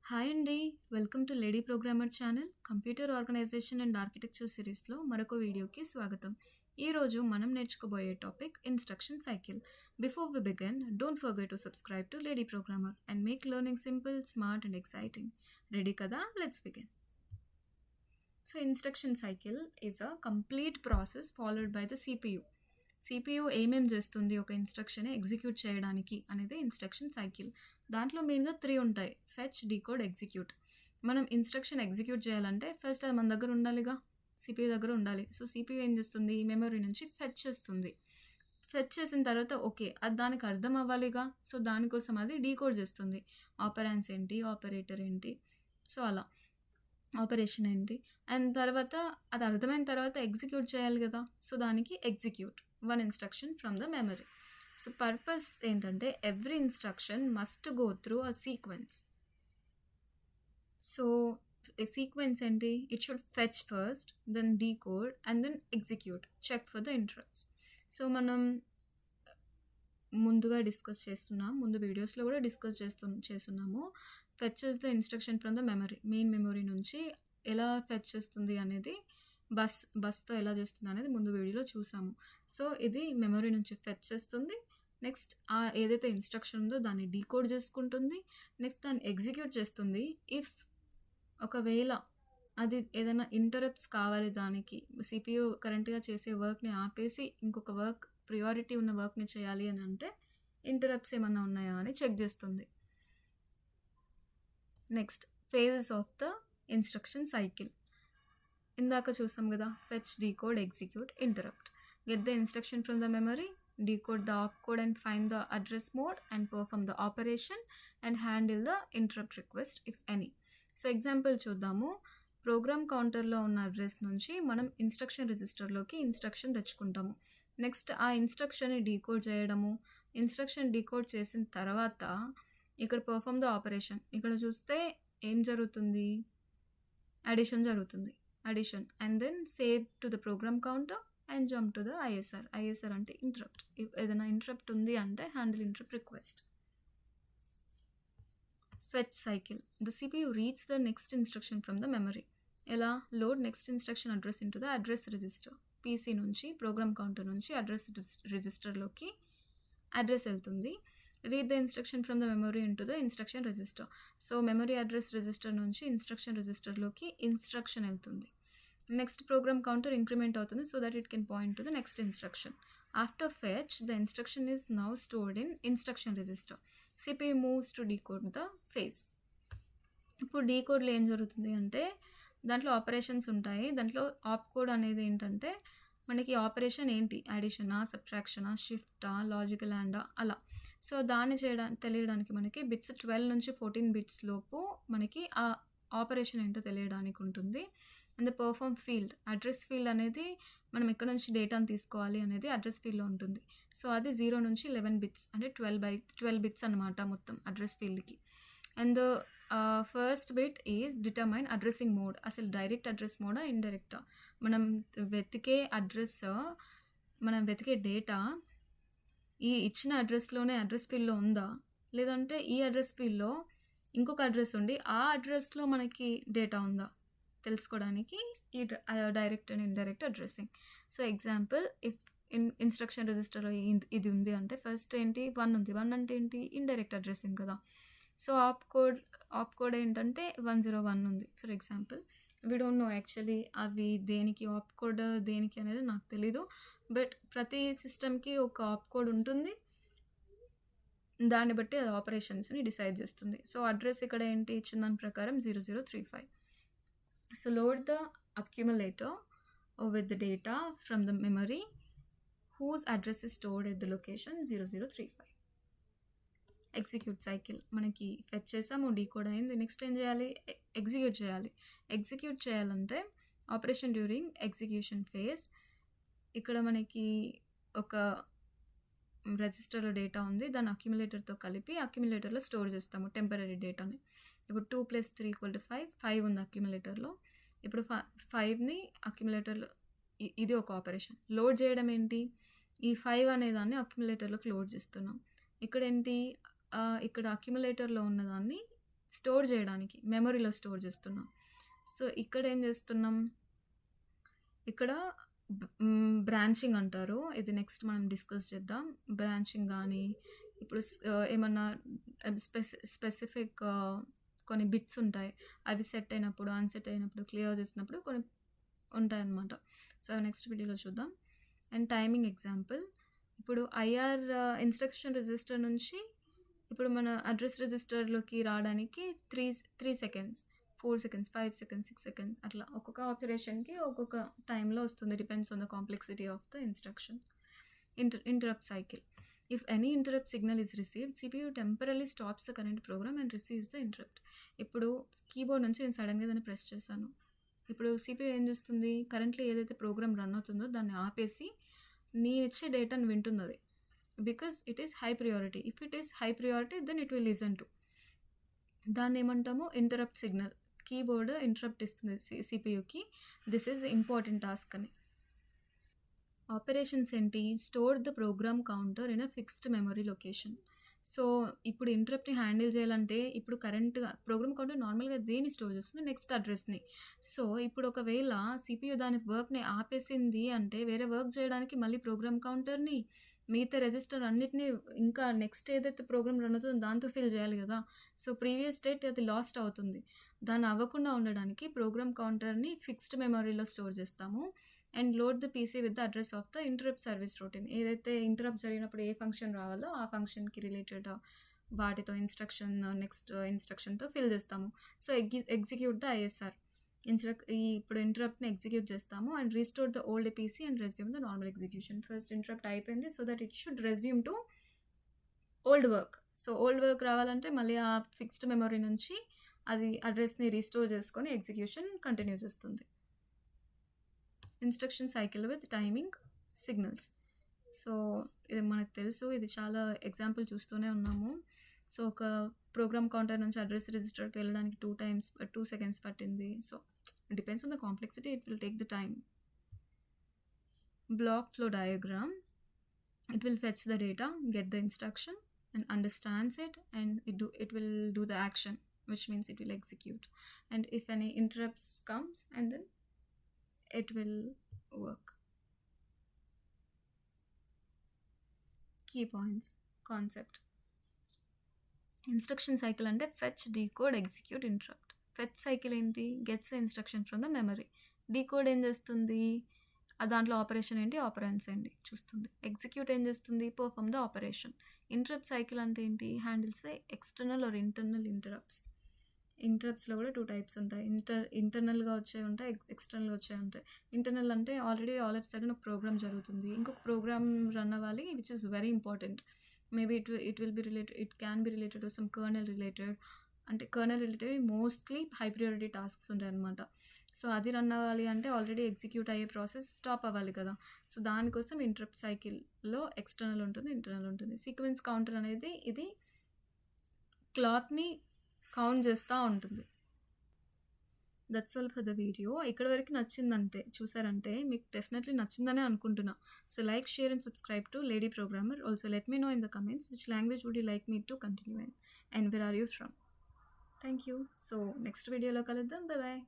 Hi అండి. Welcome to lady programmer channel. Computer organisation and architecture సిరీస్లో మరొక వీడియోకి స్వాగతం. ఈరోజు మనం నేర్చుకోబోయే topic instruction cycle. Before we begin, don't forget to subscribe to lady programmer and make learning simple, smart and exciting. Ready కదా? Let's begin. So instruction cycle is a complete process followed by the CPU. CPU ఏమేం చేస్తుంది ఒక instruction execute చేయడానికి అనేది instruction cycle. దాంట్లో మెయిన్గా 3 ఉంటాయి: fetch, decode, execute. మనం ఇన్స్ట్రక్షన్ ఎగ్జిక్యూట్ చేయాలంటే ఫస్ట్ అది మన దగ్గర ఉండాలిగా, CPU దగ్గర ఉండాలి. సో CPU ఏం చేస్తుంది, మెమరీ నుంచి ఫెచ్ చేస్తుంది. ఫెచ్ చేసిన తర్వాత ఓకే, అది దానికి అర్థం అవ్వాలిగా, సో దానికోసం అది డీకోడ్ చేస్తుంది. ఆపరాన్స్ ఏంటి, ఆపరేటర్ ఏంటి, సో అలా ఆపరేషన్ ఏంటి, అండ్ తర్వాత అది అర్థమైన తర్వాత ఎగ్జిక్యూట్ చేయాలి కదా, సో దానికి execute one instruction from the memory. So purpose ఏంటంటే every instruction must go through a sequence. So sequence ఏంటి, it should fetch first, then decode and then execute, check for the interrupts. So మనం ముందుగా discuss చేస్తున్నాం, ముందు వీడియోస్లో కూడా discuss చేస్తున్నాము. Fetches the instruction from the memory, main memory నుంచి ఎలా ఫెచ్ చేస్తుంది అనేది, బస్తో ఎలా చేస్తుంది అనేది ముందు వీడియోలో చూసాము. సో ఇది మెమరీ నుంచి ఫెచ్ చేస్తుంది, నెక్స్ట్ ఆ ఏదైతే ఇన్స్ట్రక్షన్ ఉందో దాన్ని డీకోడ్ చేసుకుంటుంది, నెక్స్ట్ దాన్ని ఎగ్జిక్యూట్ చేస్తుంది. ఇఫ్ ఒకవేళ అది ఏదైనా ఇంటరప్ట్స్ కావాలి, దానికి CPU కరెంట్గా చేసే వర్క్ని ఆపేసి ఇంకొక వర్క్, ప్రియారిటీ ఉన్న వర్క్ని చేయాలి అని అంటే ఇంటరప్ట్స్ ఏమన్నా ఉన్నాయా అని చెక్ చేస్తుంది. Next phases of the instruction cycle. ఇందాక చూసాం కదా, fetch, decode, execute, interrupt. Get the instruction from the memory, decode the opcode and find the address mode and perform the operation and handle the interrupt request if any. So example చూద్దాము. Programme కౌంటర్లో ఉన్న address నుంచి మనం instruction రిజిస్టర్లోకి instruction తెచ్చుకుంటాము. Next ఆ ఇన్స్ట్రక్షన్ని decode చేయడము, instruction decode చేసిన తర్వాత ఇక్కడ పర్ఫామ్ ద ఆపరేషన్. ఇక్కడ చూస్తే ఏం జరుగుతుంది, అడిషన్ జరుగుతుంది, addition, and then save to the program counter and jump to the ISR. ISR అంటే ఇంటరప్ట్. ఏదైనా ఇంటరప్ట్ ఉంది అంటే handle interrupt request. Fetch cycle. The CPU reads the next instruction from the memory. ఎలా, load next instruction address into the address register. PC నుంచి, program counter నుంచి address రిజిస్టర్లోకి address వెళ్తుంది. Read the instruction from the memory into the instruction register. So memory address register నుంచి instruction రిజిస్టర్లోకి instruction వెళ్తుంది. Next program counter increment అవుతుంది so that it can point to the next instruction. After fetch, the instruction is now stored in instruction register. CPU moves to decode the phase. ఇప్పుడు డీకోడ్లో ఏం జరుగుతుంది అంటే దాంట్లో operations ఉంటాయి. దాంట్లో opcode అనేది ఏంటంటే మనకి ఆపరేషన్ ఏంటి, అడిషనా, సబ్ట్రాక్షనా, షిఫ్టా, లాజికల్ యాండా, అలా. సో దాన్ని తెలియడానికి మనకి బిట్స్ 12 నుంచి 14 బిట్స్ లోపు మనకి ఆ ఆపరేషన్ ఏంటో తెలియడానికి ఉంటుంది. And the perform field, address field అనేది మనం ఎక్కడ నుంచి డేటాను తీసుకోవాలి అనేది అడ్రస్ ఫీల్డ్లో ఉంటుంది. సో అది 0 నుంచి 11 బిట్స్, అంటే 12 బిట్స్ అనమాట మొత్తం అడ్రస్ ఫీల్డ్కి. And the first bit is determine addressing mode. అసలు డైరెక్ట్ అడ్రస్ మోడా, ఇండైరెక్టా, మనం వెతికే అడ్రస్, మనం వెతికే డేటా ఈ ఇచ్చిన అడ్రస్లోనే అడ్రస్ ఫీల్డ్లో ఉందా, లేదంటే ఈ అడ్రస్ ఫీల్డ్లో ఇంకొక అడ్రస్ ఉండి ఆ అడ్రస్లో మనకి డేటా ఉందా తెలుసుకోవడానికి ఈ direct and indirect addressing. So example, if instruction రిజిస్టర్లో ఇది ఉంది అంటే ఫస్ట్ ఏంటి, 1 ఉంది. 1 అంటే ఏంటి, ఇండైరెక్ట్ అడ్రస్సింగ్ కదా. సో ఆప్కోడ్ ఏంటంటే 101 ఉంది for example. We don't know actually అవి దేనికి ఆప్కోడ్ దేనికి అనేది నాకు తెలీదు, బట్ ప్రతి సిస్టమ్కి ఒక ఆప్కోడ్ ఉంటుంది, దాన్ని బట్టి అది ఆపరేషన్స్ని డిసైడ్ చేస్తుంది. సో అడ్రస్ ఇక్కడ ఏంటి ఇచ్చిన దాని ప్రకారం 0035. So load the accumulator with the data from the memory whose address is stored at the location 0035. Execute cycle. మనకి ఫెచ్ చేసాము, డీకోడ్ అయింది, నెక్స్ట్ ఏం చేయాలి, ఎగ్జిక్యూట్ చేయాలి. ఎగ్జిక్యూట్ చేయాలంటే ఆపరేషన్ డ్యూరింగ్ ఎగ్జిక్యూషన్ ఫేజ్. ఇక్కడ మనకి ఒక రిజిస్టర్లో డేటా ఉంది, దాన్ని అక్యుములేటర్తో కలిపి అక్యుములేటర్లో స్టోర్ చేస్తాము టెంపరీ డేటాని. ఇప్పుడు 2 + 3 = 5, 5 ఉంది అక్యుములేటర్లో. ఇప్పుడు 5ని అక్యుములేటర్లో, ఇది ఒక ఆపరేషన్. లోడ్ చేయడం ఏంటి, ఈ 5 అనే దాన్ని అక్యుములేటర్లోకి లోడ్ చేస్తున్నాం. ఇక్కడ ఏంటి, ఇక్కడ అక్యుములేటర్లో ఉన్నదాన్ని స్టోర్ చేయడానికి మెమరీలో స్టోర్ చేస్తున్నాం. సో ఇక్కడ ఏం చేస్తున్నాం, ఇక్కడ బ్రాంచింగ్ అంటారు. ఇది నెక్స్ట్ మనం డిస్కస్ చేద్దాం. బ్రాంచింగ్ కానీ ఇప్పుడు ఏమన్నా స్పెసిఫిక్ కొన్ని బిట్స్ ఉంటాయి, అవి సెట్ అయినప్పుడు అన్సెట్ అయినప్పుడు క్లియర్ చేసినప్పుడు కొన్ని ఉంటాయన్నమాట. సో నెక్స్ట్ వీడియోలో చూద్దాం. అండ్ టైమింగ్ ఎగ్జాంపుల్, ఇప్పుడు ఐఆర్ ఇన్స్ట్రక్షన్ రిజిస్టర్ నుంచి ఇప్పుడు మన అడ్రస్ రిజిస్టర్లోకి రావడానికి 3 సెకండ్స్, 4 సెకండ్స్, 5 సెకండ్స్, 6 సెకండ్స్ అట్లా ఒక్కొక్క ఆపరేషన్కి ఒక్కొక్క టైంలో వస్తుంది, depends on the complexity of the instruction. Interrupt cycle, if any interrupt signal is received, CPU temporarily stops the current program and receives the interrupt. ఇప్పుడు కీబోర్డ్ నుంచి నేను సడన్గా దాన్ని ప్రెస్ చేశాను, ఇప్పుడు CPU ఏం చేస్తుంది, కరెంట్లీ ఏదైతే ప్రోగ్రామ్ రన్ అవుతుందో దాన్ని ఆపేసి నేను ఇచ్చే డేటాను వింటుంది అది, because it is high priority. If it is high priority then it will listen to, దాన్ని ఏమంటాము ఇంటరప్ట్ సిగ్నల్. కీబోర్డ్ ఇంటరప్ట్ ఇస్తుంది సిపియుకి, దిస్ ఈజ్ ఇంపార్టెంట్ టాస్క్ అని. ఆపరేషన్స్ ఏంటి, store the program counter in a fixed memory location. So ఇప్పుడు ఇంటరప్ట్ని handle చేయాలంటే ఇప్పుడు కరెంట్గా ప్రోగ్రామ్ కౌంటర్ నార్మల్గా దేన్ని స్టోర్ చేస్తుంది, నెక్స్ట్ అడ్రస్ని. సో ఇప్పుడు ఒకవేళ సిపియు దాని వర్క్ని ఆపేసింది అంటే వేరే వర్క్ చేయడానికి మళ్ళీ ప్రోగ్రామ్ కౌంటర్ని మిగతా రిజిస్టర్ అన్నిటినీ ఇంకా నెక్స్ట్ ఏదైతే ప్రోగ్రామ్ రన్ అవుతుందో దాంతో ఫిల్ చేయాలి కదా. సో ప్రీవియస్ స్టేట్ అది లాస్ట్ అవుతుంది. దాన్ని అవ్వకుండా ఉండడానికి ప్రోగ్రామ్ కౌంటర్ని ఫిక్స్డ్ మెమరీలో స్టోర్ చేస్తాము. And load the PC with the address of the interrupt service routine. ఏదైతే ఇంటరప్ట్ జరిగినప్పుడు ఏ ఫంక్షన్ రావాలో ఆ ఫంక్షన్కి రిలేటెడ్ వాటితో ఇన్స్ట్రక్షన్ నెక్స్ట్ ఇన్స్ట్రక్షన్తో ఫిల్ చేస్తాము. సో ఎగ్జిక్యూట్ ద ఐఎస్ఆర్ ఇప్పుడు ఇంటరప్ట్ని ఎగ్జిక్యూట్ చేస్తాము and restore the old PC and resume the normal execution. First interrupt అయిపోయింది, so that it should resume to old work. So old work రావాలంటే మళ్ళీ ఆ fixed memory నుంచి అది అడ్రస్ని restore చేసుకొని execution continue చేస్తుంది. Instruction cycle with timing signals. So ఇది మనకు తెలుసు, ఇది చాలా ఎగ్జాంపుల్ చూస్తూనే ఉన్నాము. సో ఒక ప్రోగ్రామ్ కౌంటర్ నుంచి అడ్రస్ రిజిస్టర్కి వెళ్ళడానికి 2 సెకండ్స్ పట్టింది. So depends on the complexity, it will take the time. Block flow diagram, it will fetch the data, get the instruction and understands it, and it will do the action, which means it will execute. And if any interrupts comes, and then it will work. Key points, concept. Instruction cycle అంటే fetch, decode, execute, interrupt. Fetch cycle ఏంటి, gets the instruction from the memory. Decode ఏం చేస్తుంది, దాంట్లో operation ఏంటి, ఆపరెన్స్ ఏంటి చూస్తుంది. Execute ఏం చేస్తుంది, perform the operation. Interrupt cycle అంటే ఏంటి, handles the external or internal interrupts. ఇంటరప్ట్స్లో కూడా 2 టైప్స్ ఉంటాయి, ఇంటర్నల్గా వచ్చే ఉంటాయి, ఎక్స్టర్నల్గా వచ్చే ఉంటాయి. ఇంటర్నల్ అంటే ఆల్రెడీ ఆల్ ఆఫ్ సడన్ ఒక ప్రోగ్రామ్ జరుగుతుంది, ఇంకొక ప్రోగ్రామ్ రన్ అవ్వాలి, which is very important. Maybe it will be related, it can be related to some kernel related, అంటే kernel related mostly high priority tasks ఉంటాయి అనమాట. So అది run అవ్వాలి అంటే ఆల్రెడీ ఎగ్జిక్యూట్ అయ్యే ప్రాసెస్ స్టాప్ అవ్వాలి కదా. సో దానికోసం ఇంటరప్ట్ సైకిల్లో ఎక్స్టర్నల్ ఉంటుంది, ఇంటర్నల్ ఉంటుంది. సీక్వెన్స్ కౌంటర్ అనేది ఇది క్లాక్ని కౌంట్ చేస్తూ ఉంటుంది. That's all for the video. ఇక్కడ వరకు నచ్చిందంటే చూసారంటే మీకు డెఫినెట్లీ నచ్చిందనే అనుకుంటున్నా. So like, share and subscribe to lady programmer. Also let me know in the comments which language would you like me to continue and where are you from. Thank you. So next వీడియోలో కలుద్దాం. Bye bye.